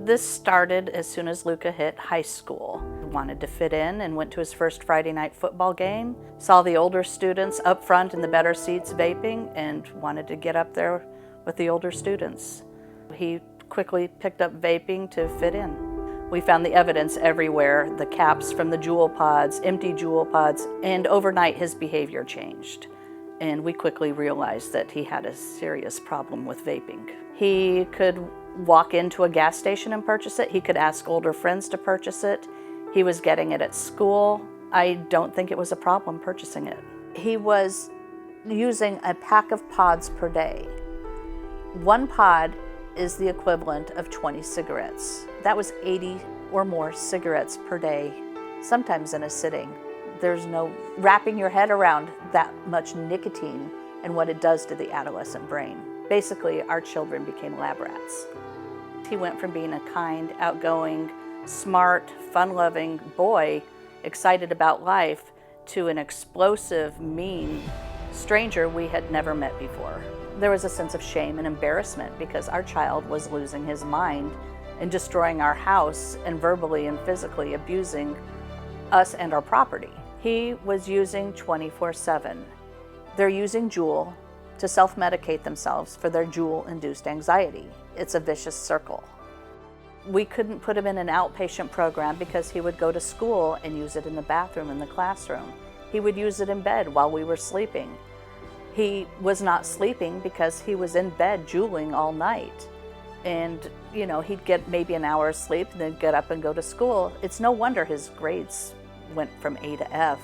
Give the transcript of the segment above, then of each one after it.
This started as soon as Luka hit high school. He wanted to fit in and went to his first Friday night football game, saw the older students up front in the better seats vaping, and wanted to get up there with the older students. He quickly picked up vaping to fit in. We found the evidence everywhere, the caps from the Juul pods, empty Juul pods, and overnight his behavior changed. And we quickly realized that he had a serious problem with vaping. He could walk into a gas station and purchase it. He could ask older friends to purchase it. He was getting it at school. I don't think it was a problem purchasing it. He was using a pack of pods per day. One pod is the equivalent of 20 cigarettes. That was 80 or more cigarettes per day, sometimes in a sitting. There's no wrapping your head around that much nicotine and what it does to the adolescent brain. Basically, our children became lab rats. He went from being a kind, outgoing, smart, fun-loving boy, excited about life, to an explosive, mean stranger we had never met before. There was a sense of shame and embarrassment because our child was losing his mind and destroying our house and verbally and physically abusing us and our property. He was using 24/7. They're using Juul to self-medicate themselves for their Juul-induced anxiety. It's a vicious circle. We couldn't put him in an outpatient program because he would go to school and use it in the bathroom in the classroom. He would use it in bed while we were sleeping. He was not sleeping because he was in bed juuling all night. And, he'd get maybe an hour's sleep and then get up and go to school. It's no wonder his grades went from A to F.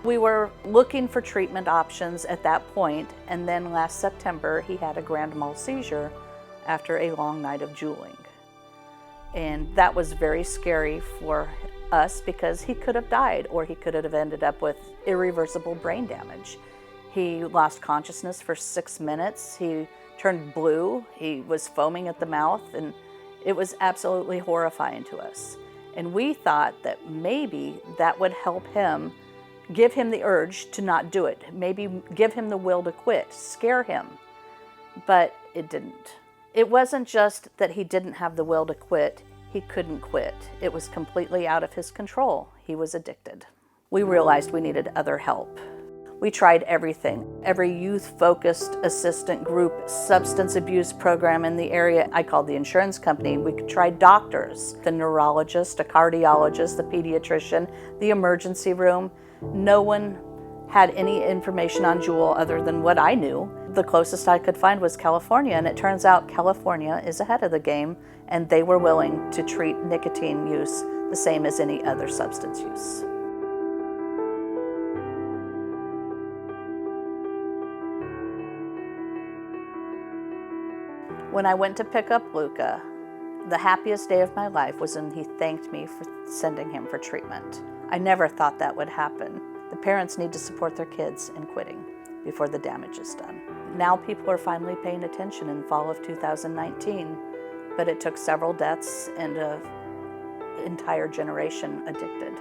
We were looking for treatment options at that point, and then last September he had a grand mal seizure after a long night of juuling. And that was very scary for us because he could have died, or he could have ended up with irreversible brain damage. He lost consciousness for 6 minutes. He turned blue. He was foaming at the mouth, and it was absolutely horrifying to us. And we thought that maybe that would help him, give him the urge to not do it, maybe give him the will to quit, scare him. But it didn't. It wasn't just that he didn't have the will to quit, he couldn't quit. It was completely out of his control. He was addicted. We realized we needed other help. We tried everything. Every youth-focused assistant group, substance abuse program in the area. I called the insurance company. We tried doctors, the neurologist, a cardiologist, the pediatrician, the emergency room. No one had any information on Juul other than what I knew. The closest I could find was California, and it turns out California is ahead of the game, and they were willing to treat nicotine use the same as any other substance use. When I went to pick up Luka, the happiest day of my life was when he thanked me for sending him for treatment. I never thought that would happen. The parents need to support their kids in quitting before the damage is done. Now people are finally paying attention in fall of 2019, but it took several deaths and an entire generation addicted.